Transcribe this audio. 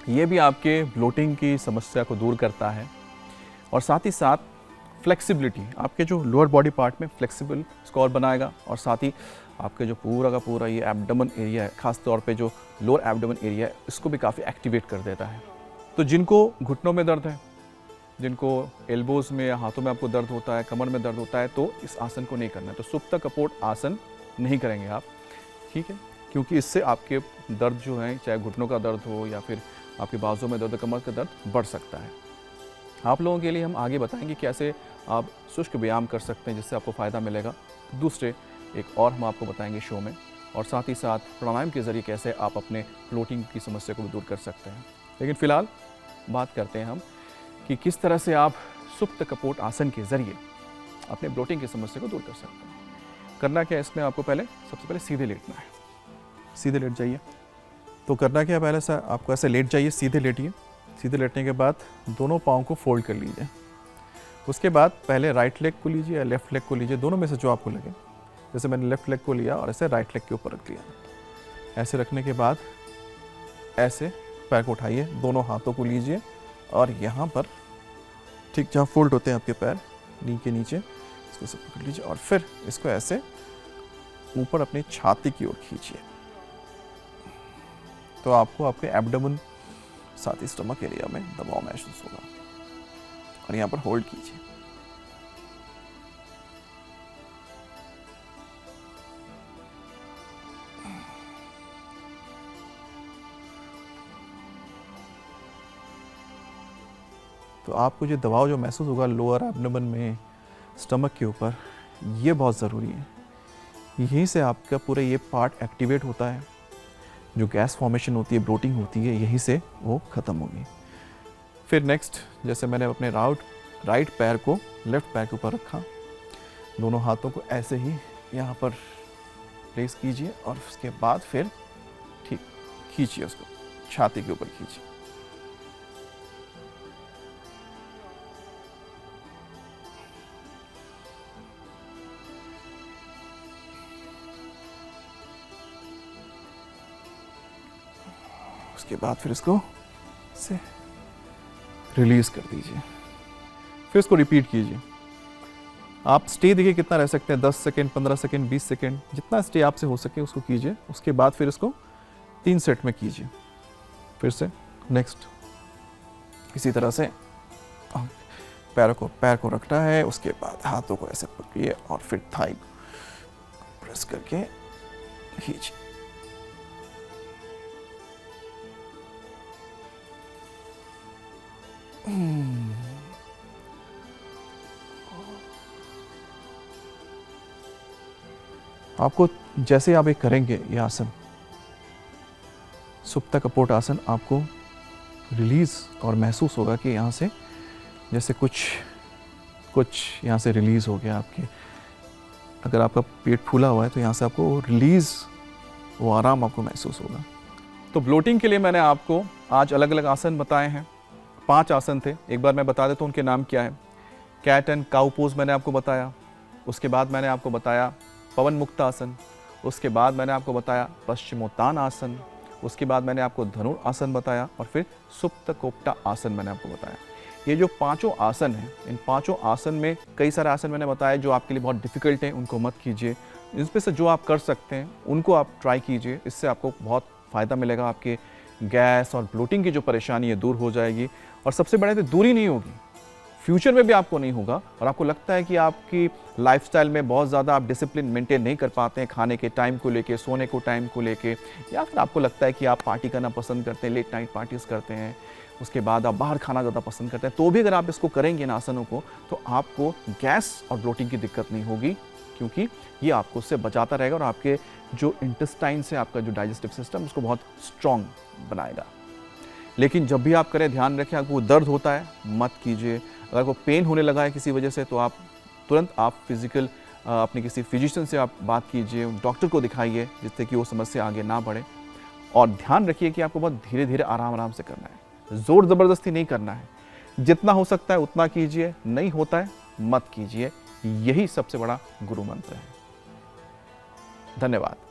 ये भी आपके ब्लोटिंग की समस्या को दूर करता है और साथ ही साथ फ्लेक्सिबिलिटी, आपके जो लोअर बॉडी पार्ट में फ्लेक्सिबल स्कोर बनाएगा और साथ ही आपके जो पूरा का पूरा ये एब्डोमेन एरिया है, खास तौर पे जो लोअर एब्डोमेन एरिया है, इसको भी काफ़ी एक्टिवेट कर देता है। तो जिनको घुटनों में दर्द है, जिनको एल्बोज़ में या हाथों में आपको दर्द होता है, कमर में दर्द होता है, तो इस आसन को नहीं करना है। तो सुप्त कपोट आसन नहीं करेंगे आप, ठीक है, क्योंकि इससे आपके दर्द जो है, चाहे घुटनों का दर्द हो या फिर आपके बाजू में दर्द, कमर का दर्द बढ़ सकता है। आप लोगों के लिए हम आगे बताएंगे कैसे आप शुष्क व्यायाम कर सकते हैं जिससे आपको फ़ायदा मिलेगा। दूसरे एक और हम आपको बताएंगे शो में, और साथ ही साथ प्राणायाम के ज़रिए कैसे आप अपने फ्लोटिंग की समस्या को भी दूर कर सकते हैं। लेकिन फ़िलहाल बात करते हैं हम कि किस तरह से आप सुप्त कपोट आसन के ज़रिए अपने ब्लोटिंग की समस्या को दूर कर सकते हैं। करना क्या है इसमें, आपको सबसे पहले सीधे लेटना है। सीधे लेट जाइए। तो करना क्या है, पहले से आपको ऐसे लेट जाइए, सीधे लेटिए। सीधे लेटने के बाद दोनों पाँव को फोल्ड कर लीजिए। उसके बाद पहले राइट लेग को लीजिए या लेफ्ट लेग को लीजिए, दोनों में से जो आपको लगे। जैसे मैंने लेफ्ट लेग को लिया और ऐसे राइट लेग के ऊपर रख लिया। ऐसे रखने के बाद ऐसे पैर को उठाइए, दोनों हाथों को लीजिए और यहाँ पर ठीक जहाँ फोल्ड होते हैं आपके पैर, नी के नीचे, इसको सब पकड़ लीजिए और फिर इसको ऐसे ऊपर अपनी छाती की ओर खींचिए। तो आपको आपके एब्डोमेन साथ ही स्टमक एरिया में दबाव महसूस होगा और यहाँ पर होल्ड कीजिए। तो आपको जो दबाव जो महसूस होगा लोअर एब्डोमेन में, स्टमक के ऊपर, ये बहुत ज़रूरी है। यहीं से आपका पूरा ये पार्ट एक्टिवेट होता है। जो गैस फॉर्मेशन होती है, ब्लोटिंग होती है, यहीं से वो ख़त्म होगी। फिर नेक्स्ट, जैसे मैंने अपने राइट पैर को लेफ्ट पैर के ऊपर रखा, दोनों हाथों को ऐसे ही यहाँ पर प्लेस कीजिए और उसके बाद फिर ठीक खींचिए, उसको छाती के ऊपर खींचिए। उसके बाद फिर इसको से रिलीज कर दीजिए। फिर इसको रिपीट कीजिए। आप स्टे देखिए कितना रह सकते हैं, 10 सेकेंड, 15 सेकेंड, 20 सेकेंड, जितना स्टे आपसे हो सके उसको कीजिए। उसके बाद फिर इसको 3 सेट में कीजिए। फिर से नेक्स्ट इसी तरह से पैर को रखना है। उसके बाद हाथों को ऐसे पकड़िए और फिर थाई प्रेस करके खींचिए। आपको जैसे आप ये करेंगे ये आसन, सुप्त कपोट आसन, आपको रिलीज और महसूस होगा कि यहाँ से जैसे कुछ यहाँ से रिलीज हो गया आपके। अगर आपका पेट फूला हुआ है तो यहाँ से आपको रिलीज, वो आराम आपको महसूस होगा। तो ब्लोटिंग के लिए मैंने आपको आज अलग अलग आसन बताए हैं। 5 आसन थे, एक बार मैं बता देता हूँ उनके नाम क्या है। कैट एंड काउ पोज मैंने आपको बताया। उसके बाद मैंने आपको बताया पवन मुक्त आसन। उसके बाद मैंने आपको बताया पश्चिमोत्तान आसन। उसके बाद मैंने आपको धनुर आसन बताया और फिर सुप्त कोप्टा आसन मैंने आपको बताया। ये जो 5 आसन हैं, इन 5 आसन में कई सारे आसन मैंने बताए जो आपके लिए बहुत डिफिकल्ट हैं, उनको मत कीजिए। इसमें से जो आप कर सकते हैं उनको आप ट्राई कीजिए। इससे आपको बहुत फ़ायदा मिलेगा। आपके गैस और ब्लोटिंग की जो परेशानी है दूर हो जाएगी और सबसे बड़े तो दूरी नहीं होगी, फ्यूचर में भी आपको नहीं होगा। और आपको लगता है कि आपकी लाइफस्टाइल में बहुत ज़्यादा आप डिसिप्लिन मेंटेन नहीं कर पाते हैं, खाने के टाइम को लेके, सोने को टाइम को लेके, या फिर आपको लगता है कि आप पार्टी करना पसंद करते हैं, लेट नाइट पार्टीज़ करते हैं, उसके बाद आप बाहर खाना ज़्यादा पसंद करते हैं, तो भी अगर आप इसको करेंगे इन आसनों को तो आपको गैस और ब्लोटिंग की दिक्कत नहीं होगी, क्योंकि ये आपको उससे बचाता रहेगा और आपके जो इंटेस्टाइन से आपका जो डाइजेस्टिव सिस्टम उसको बहुत स्ट्रॉन्ग बनाएगा। लेकिन जब भी आप करें ध्यान रखें, आपको दर्द होता है मत कीजिए। अगर कोई पेन होने लगा है किसी वजह से तो आप तुरंत अपने किसी फिजिशियन से आप बात कीजिए, डॉक्टर को दिखाइए, जिससे कि वो समस्या आगे ना बढ़े। और ध्यान रखिए कि आपको बहुत धीरे धीरे आराम से करना है, ज़ोर ज़बरदस्ती नहीं करना है। जितना हो सकता है उतना कीजिए, नहीं होता है मत कीजिए। यही सबसे बड़ा गुरु मंत्र है। धन्यवाद।